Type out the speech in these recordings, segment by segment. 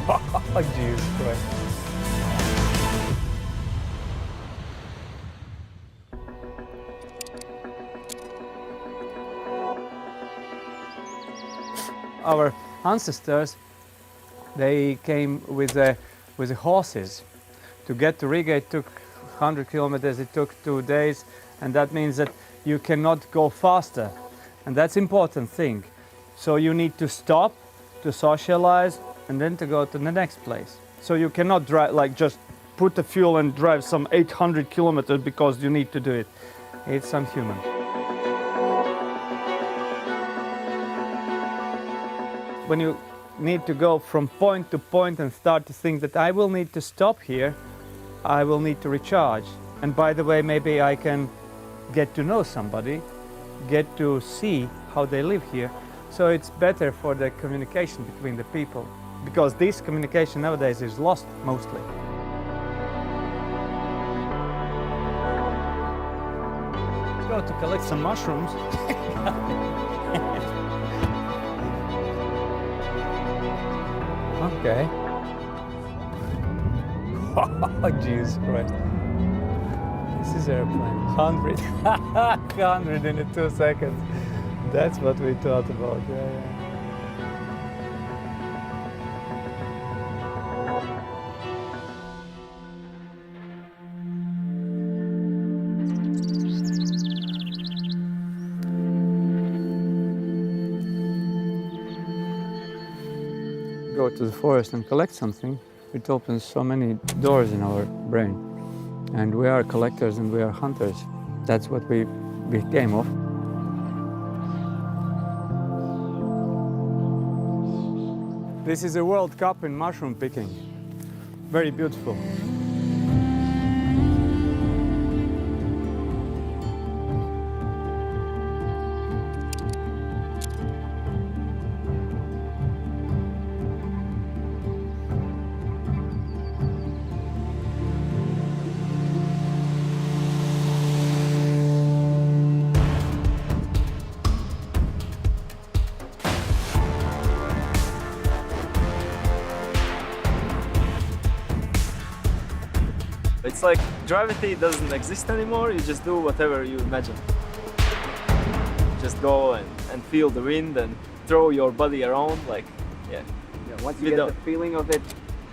Oh, Jesus Christ. Our ancestors, they came with the horses. To get to Riga, it took 100 kilometers, it took 2 days, and that means that you cannot go faster. And that's important thing. So you need to stop, to socialize, and then to go to the next place. So you cannot drive, like just put the fuel and drive some 800 kilometers because you need to do it. It's unhuman. When you need to go from point to point and start to think that I will need to stop here, I will need to recharge. And by the way, maybe I can get to know somebody, get to see how they live here. So it's better for the communication between the people, because this communication nowadays is lost mostly. Go to collect some mushrooms. Okay. Oh, Jesus Christ. This is airplane. 100. 100 in 2 seconds. That's what we thought about. Yeah. Go to the forest and collect something, it opens so many doors in our brain. And we are collectors and we are hunters. That's what we became of. This is a World Cup in mushroom picking. Very beautiful. It's like gravity doesn't exist anymore, you just do whatever you imagine. Just go and feel the wind and throw your body around, like, yeah. Once you get the feeling of it,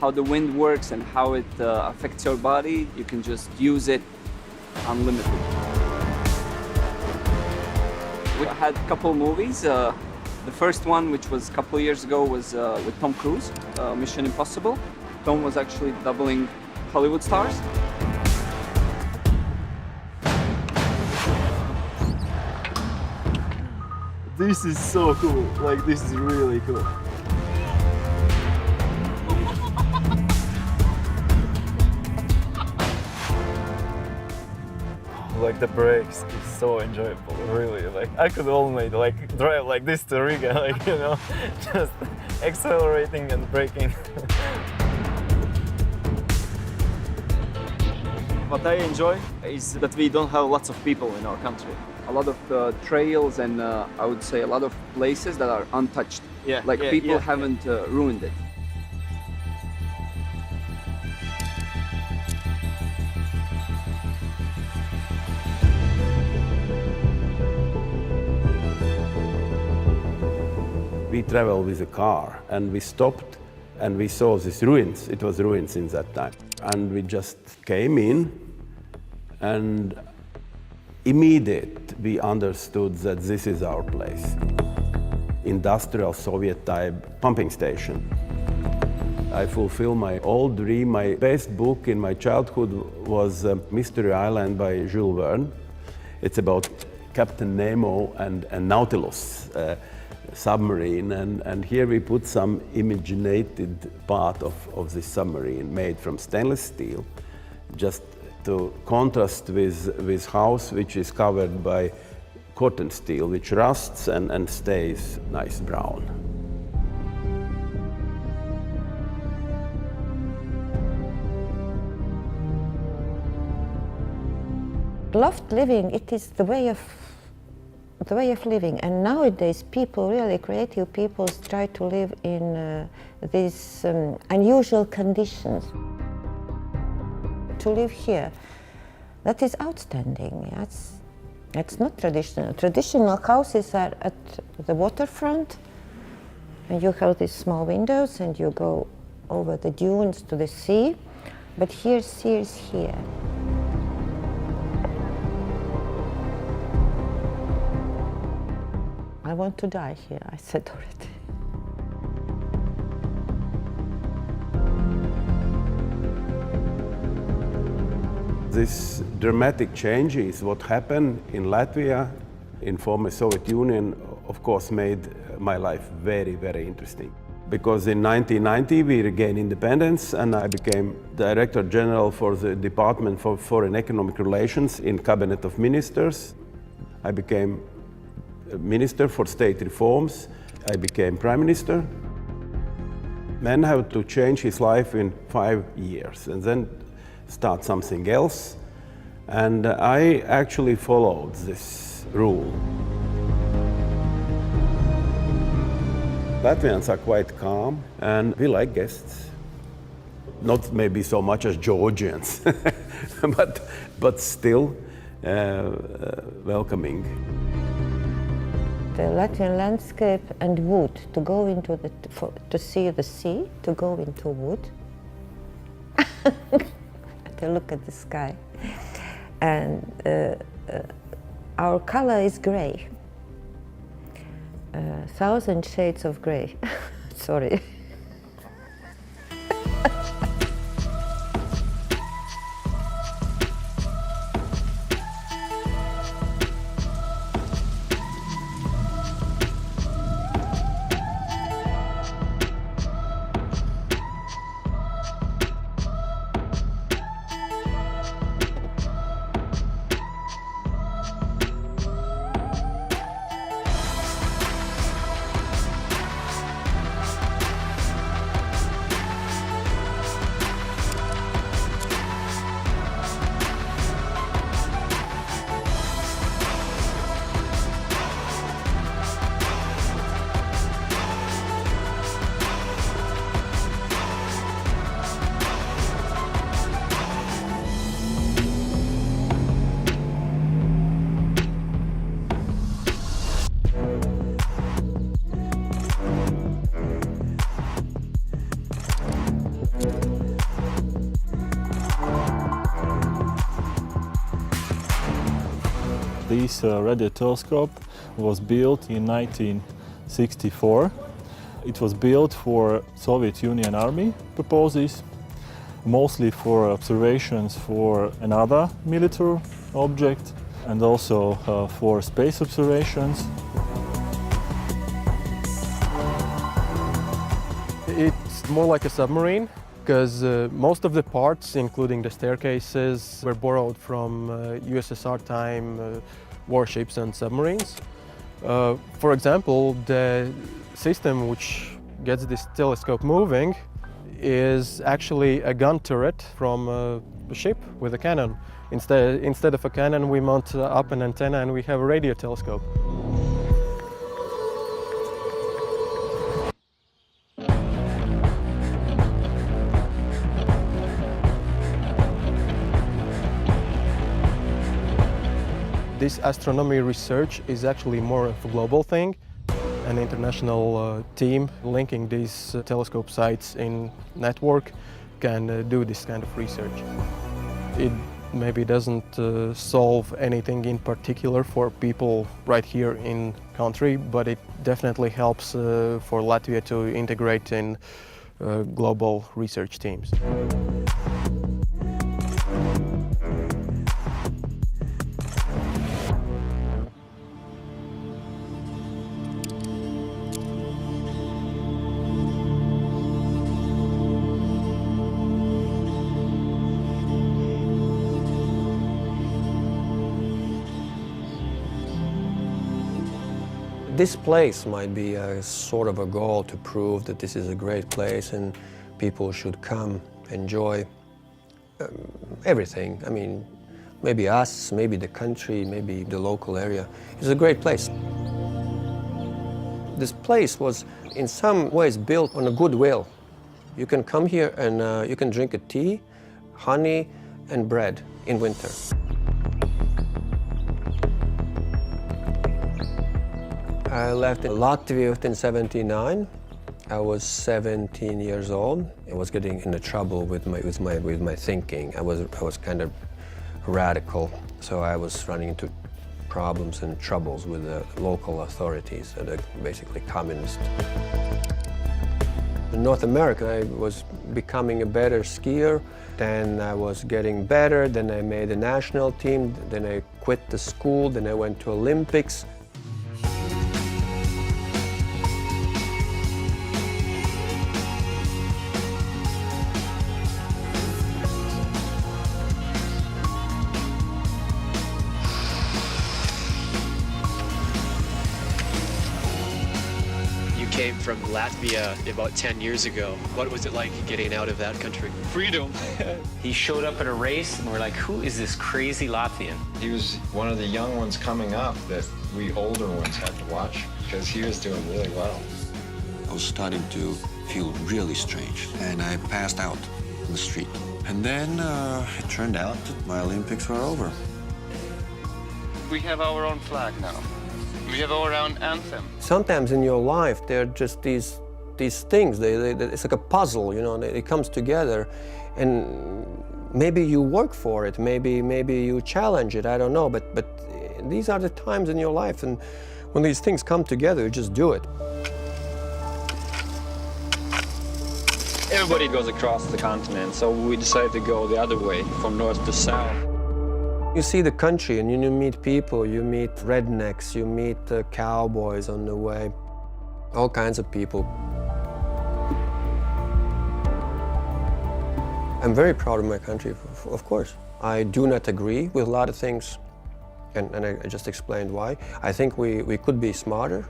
how the wind works and how it affects your body, you can just use it unlimited. We had a couple movies. The first one, which was a couple years ago, was with Tom Cruise, Mission Impossible. Tom was actually doubling Hollywood stars. This is so cool, like this is really cool. Like the brakes is so enjoyable, really. Like I could only like drive like this to Riga, like, you know, just accelerating and braking. What I enjoy is that we don't have lots of people in our country. A lot of trails and I would say a lot of places that are untouched. Yeah, like people haven't ruined it. We traveled with a car and we stopped and we saw these ruins. It was ruins in that time. And we just came in and immediately we understood that this is our place. Industrial Soviet type pumping station. I fulfill my old dream. My best book in my childhood was Mystery Island by Jules Verne. It's about Captain Nemo and Nautilus submarine, and here we put some imaginated part of this submarine made from stainless steel, just to contrast with house which is covered by cotton steel, which rusts and stays nice brown. Loft living, it is the way of the way of living. And nowadays people, really creative people, try to live in these unusual conditions. To live here, that is outstanding. It's not traditional. Traditional houses are at the waterfront, and you have these small windows and you go over the dunes to the sea, but here, sea is here. I want to die here, I said already. This dramatic change is what happened in Latvia, in former Soviet Union, of course made my life very, very interesting. Because in 1990 we regained independence and I became Director General for the Department for Foreign Economic Relations in Cabinet of Ministers. I became Minister for State Reforms. I became Prime Minister. Man had to change his life in 5 years and then start something else. And I actually followed this rule. Latvians are quite calm and we like guests. Not maybe so much as Georgians, but still welcoming. The Latvian landscape and wood, to go into to see the sea, to go into wood, to look at the sky. And our color is gray. 1,000 shades of gray. Sorry. This radio telescope was built in 1964. It was built for Soviet Union Army purposes, mostly for observations for another military object and also for space observations. It's more like a submarine because most of the parts, including the staircases, were borrowed from USSR time warships and submarines. For example, the system which gets this telescope moving is actually a gun turret from a ship with a cannon. Instead of a cannon, we mount up an antenna and we have a radio telescope. This astronomy research is actually more of a global thing. An international team linking these telescope sites in network can do this kind of research. It maybe doesn't solve anything in particular for people right here in country, but it definitely helps for Latvia to integrate in global research teams. This place might be a sort of a goal to prove that this is a great place and people should come, enjoy everything. I mean, maybe us, maybe the country, maybe the local area. It's a great place. This place was in some ways built on a goodwill. You can come here and you can drink a tea, honey and bread in winter. I left Latvia in '79. I was 17 years old. I was getting into trouble with my thinking. I was kind of radical, so I was running into problems and troubles with the local authorities that are basically communist. In North America, I was becoming a better skier. Then I was getting better. Then I made a national team. Then I quit the school. Then I went to Olympics. Came from Latvia about 10 years ago. What was it like getting out of that country? Freedom. He showed up at a race and we're like, who is this crazy Latvian? He was one of the young ones coming up that we older ones had to watch because he was doing really well. I was starting to feel really strange and I passed out in the street. And then it turned out that my Olympics were over. We have our own flag now. We have our own anthem. Sometimes in your life, there are just these things. It's like a puzzle, you know. It comes together, and maybe you work for it. Maybe you challenge it. I don't know. But these are the times in your life, and when these things come together, you just do it. Everybody goes across the continent, so we decided to go the other way, from north to south. You see the country and you meet people, you meet rednecks, you meet cowboys on the way, all kinds of people. I'm very proud of my country, of course. I do not agree with a lot of things, and I just explained why. I think we could be smarter.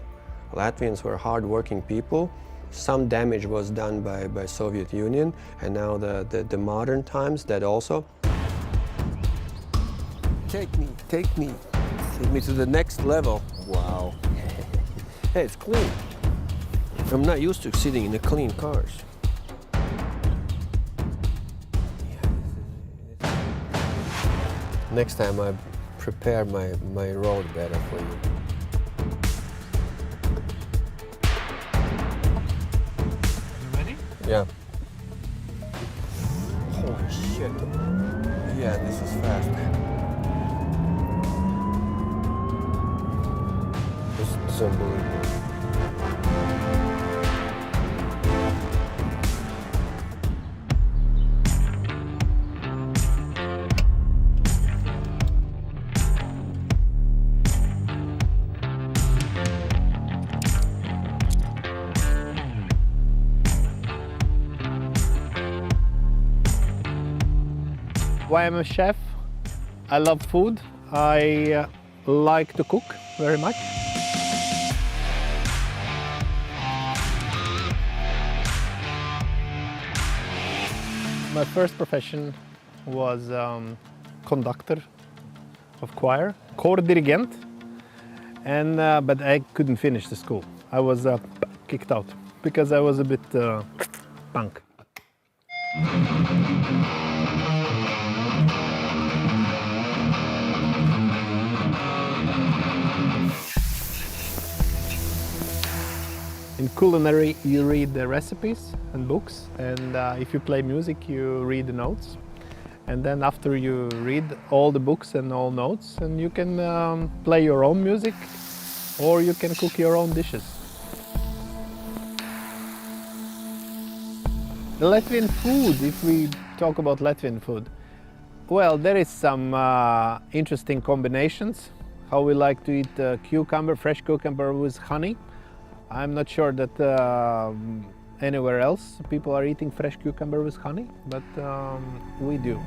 Latvians were hard-working people. Some damage was done by Soviet Union, and now the modern times, that also. Take me to the next level. Wow. Hey, it's clean. I'm not used to sitting in the clean cars. Next time I prepare my road better for you. You ready? Yeah. Holy shit. Yeah, this is fast. It's unbelievable. Why I'm a chef? I love food. I like to cook very much. My first profession was conductor of choir, choir dirigent, and but I couldn't finish the school. I was kicked out because I was a bit punk. In culinary, you read the recipes and books, and if you play music, you read the notes. And then after you read all the books and all notes, and you can play your own music, or you can cook your own dishes. The Latvian food, if we talk about Latvian food, well, there is some interesting combinations. How we like to eat cucumber, fresh cucumber with honey. I'm not sure that anywhere else people are eating fresh cucumber with honey, but we do.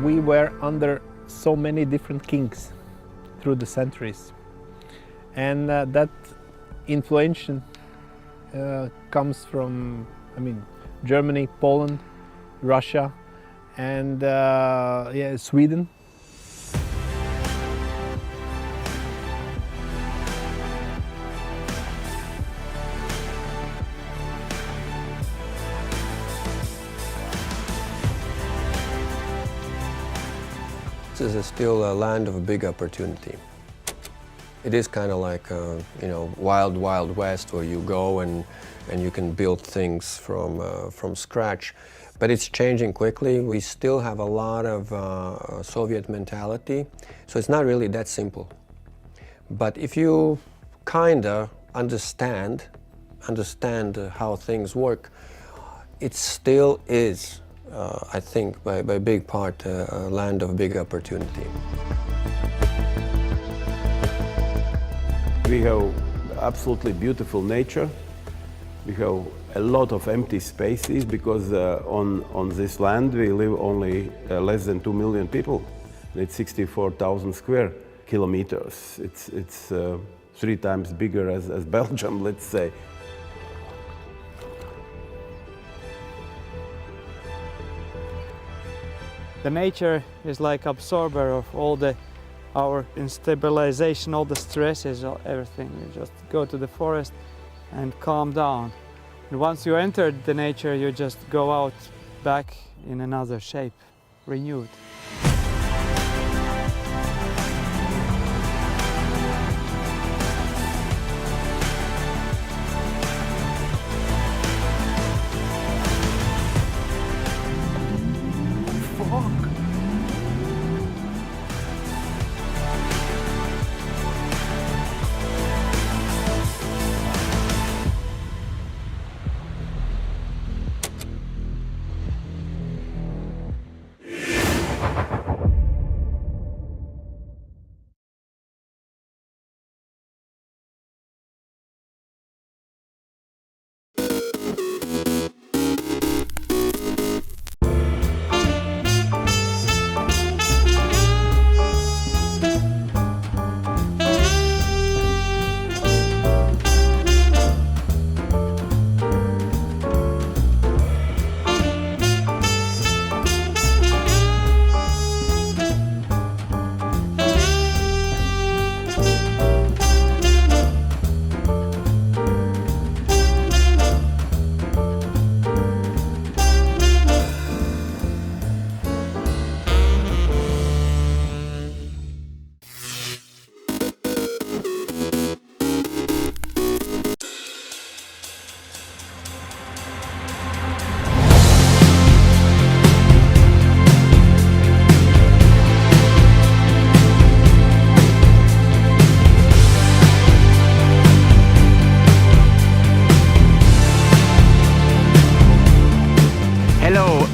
We were under so many different kings through the centuries. and that influence comes from, Germany, Poland, Russia, and Sweden. This is still a land of a big opportunity. It is kind of like, wild, wild west where you go and you can build things from scratch. But it's changing quickly. We still have a lot of Soviet mentality, so it's not really that simple. But if you kind of understand how things work, it still is, I think, by big part, a land of big opportunity. We have absolutely beautiful nature. We have a lot of empty spaces because on this land we live only less than 2 million people. It's 64,000 square kilometers. It's 3 times bigger as Belgium, let's say. The nature is like absorber of all our instabilization, all the stresses, everything. You just go to the forest and calm down. And once you enter the nature, you just go out back in another shape, renewed.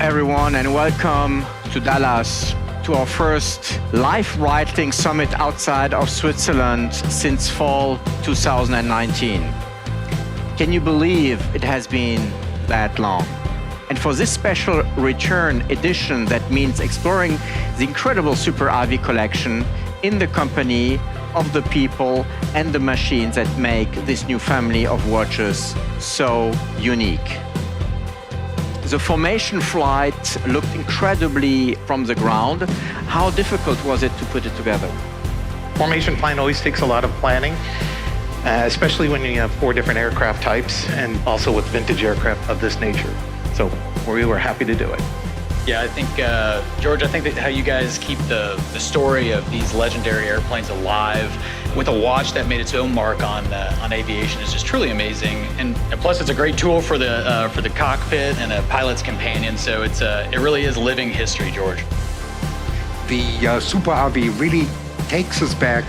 Everyone, and welcome to Dallas, to our first live writing summit outside of Switzerland since fall 2019. Can you believe it has been that long? And for this special return edition, that means exploring the incredible Super RV collection in the company of the people and the machines that make this new family of watches so unique. The formation flight looked incredibly from the ground. How difficult was it to put it together? Formation flying always takes a lot of planning, especially when you have 4 different aircraft types and also with vintage aircraft of this nature. So we were happy to do it. Yeah, I think, George, I think that how you guys keep the story of these legendary airplanes alive with a watch that made its own mark on aviation is just truly amazing. And plus, it's a great tool for the cockpit and a pilot's companion. So it really is living history, George. The Super RV really takes us back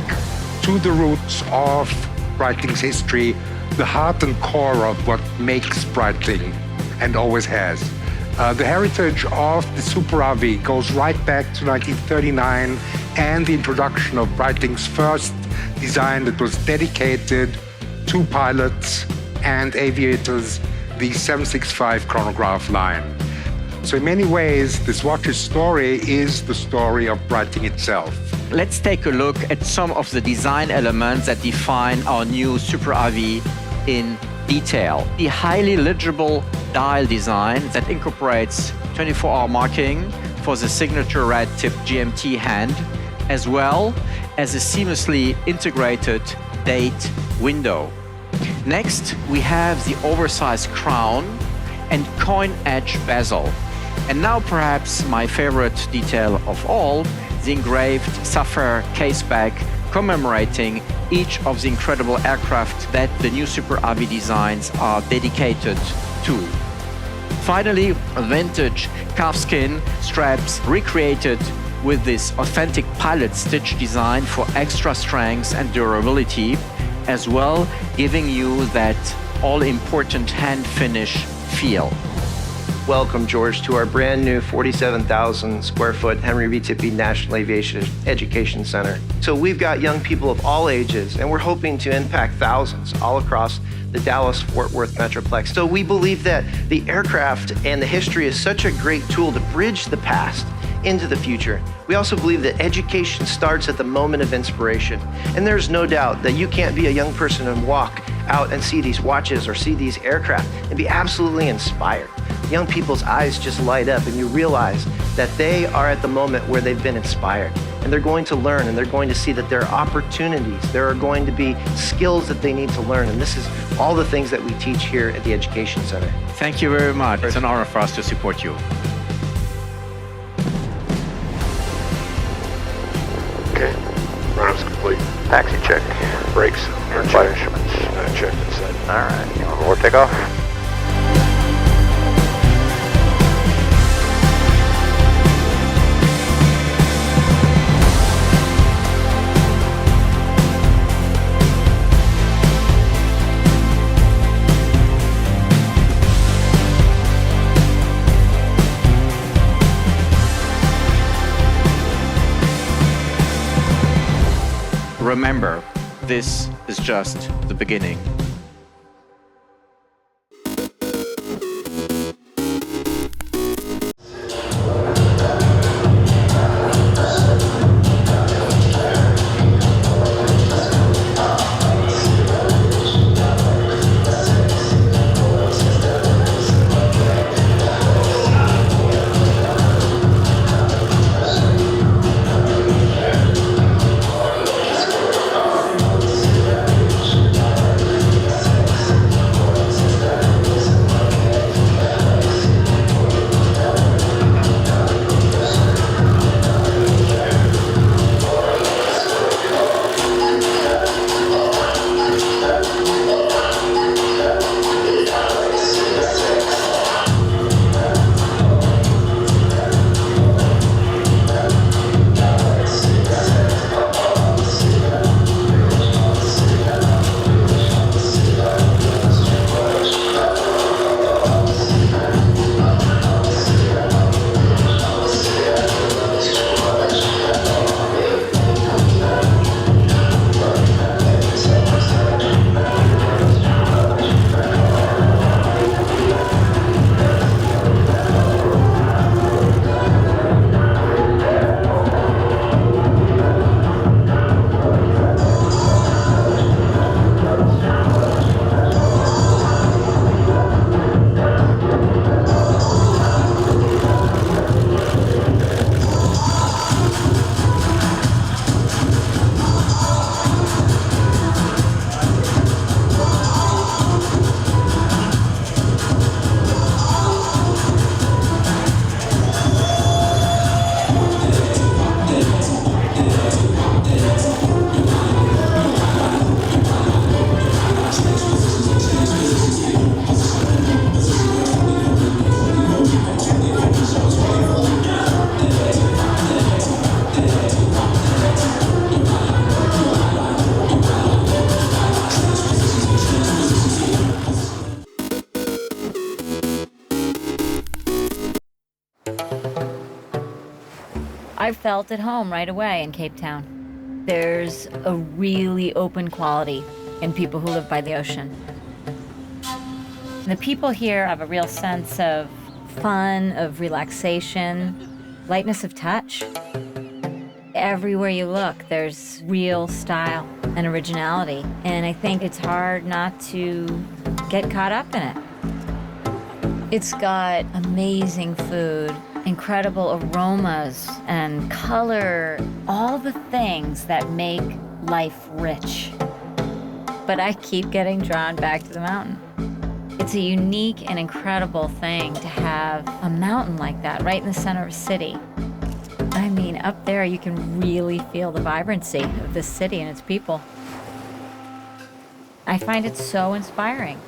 to the roots of Breitling's history, the heart and core of what makes Breitling, and always has. The heritage of the Super RV goes right back to 1939 and the introduction of Breitling's first design that was dedicated to pilots and aviators, the 765 chronograph line. So in many ways, this watch's story is the story of Breitling itself. let's take a look at some of the design elements that define our new Super RV in detail. The highly legible dial design that incorporates 24-hour marking for the signature red-tipped GMT hand, as well as a seamlessly integrated date window. Next, we have the oversized crown and coin edge bezel. And now perhaps my favorite detail of all, the engraved sapphire caseback commemorating each of the incredible aircraft that the new Super RV designs are dedicated to. Finally, vintage calfskin straps recreated with this authentic pilot stitch design for extra strength and durability, as well giving you that all-important hand finish feel. Welcome, George, to our brand new 47,000 square foot Henry V. Tippie National Aviation Education Center. So we've got young people of all ages, and we're hoping to impact thousands all across the Dallas-Fort Worth Metroplex. So we believe that the aircraft and the history is such a great tool to bridge the past into the future. We also believe that education starts at the moment of inspiration. And there's no doubt that you can't be a young person and walk out and see these watches or see these aircraft and be absolutely inspired. Young people's eyes just light up and you realize that they are at the moment where they've been inspired. And they're going to learn and they're going to see that there are opportunities. There are going to be skills that they need to learn. And this is all the things that we teach here at the Education Center. Thank you very much. It's an honor for us to support you. Okay, run-up's complete. Taxi check. Brakes and Flight checked. instruments. Checked and set. All right, you want more takeoff? Remember, this is just the beginning. I felt at home right away in Cape Town. There's a really open quality in people who live by the ocean. The people here have a real sense of fun, of relaxation, lightness of touch. everywhere you look, there's real style and originality. And I think it's hard not to get caught up in it. It's got amazing food, incredible aromas and color, all the things that make life rich. But I keep getting drawn back to the mountain. It's a unique and incredible thing to have a mountain like that right in the center of a city. I mean, up there you can really feel the vibrancy of this city and its people. I find it so inspiring.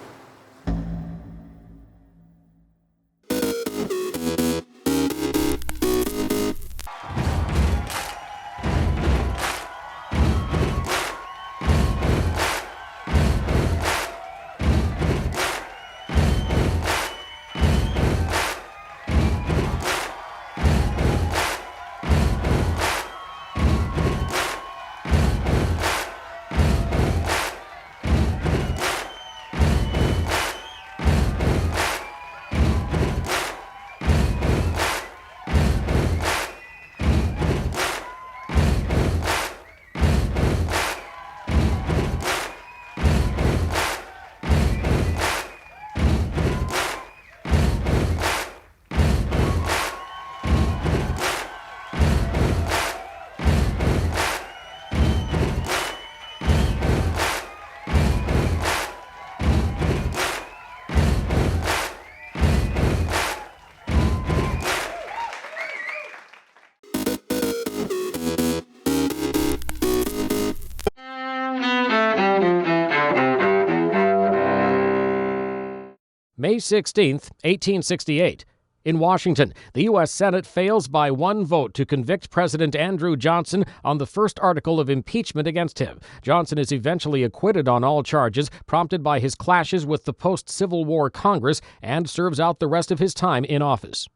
May 16, 1868. In Washington, the U.S. Senate fails by 1 vote to convict President Andrew Johnson on the first article of impeachment against him. Johnson is eventually acquitted on all charges, prompted by his clashes with the post-Civil War Congress, and serves out the rest of his time in office.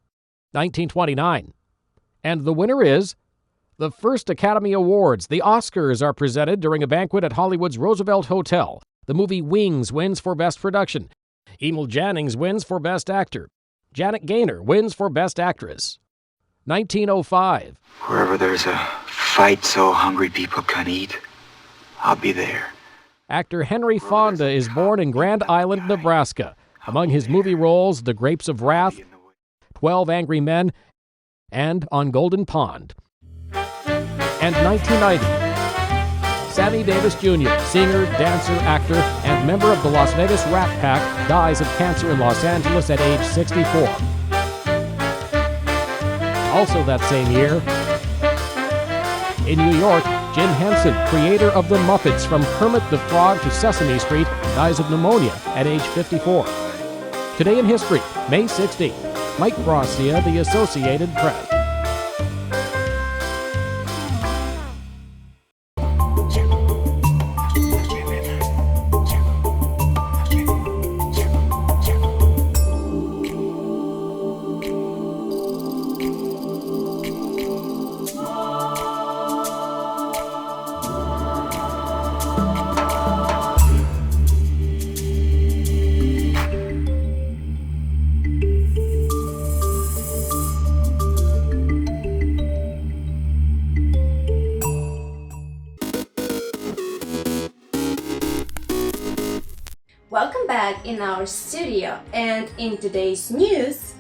1929. And the winner is the first Academy Awards. The Oscars are presented during a banquet at Hollywood's Roosevelt Hotel. The movie Wings wins for Best Production. Emil Jannings wins for Best Actor. Janet Gaynor wins for Best Actress. 1905. Wherever there's a fight so hungry people can eat, I'll be there. Actor Henry Fonda is born in Grand Island, Nebraska. Among his movie roles, The Grapes of Wrath, 12 Angry Men, and On Golden Pond. And 1990. Sammy Davis Jr., singer, dancer, actor, and member of the Las Vegas Rat Pack, dies of cancer in Los Angeles at age 64. Also that same year, in New York, Jim Henson, creator of The Muppets from Kermit the Frog to Sesame Street, dies of pneumonia at age 54. Today in history, May 16th, Mike Gracia, The Associated Press. Welcome back in our studio, and in today's news,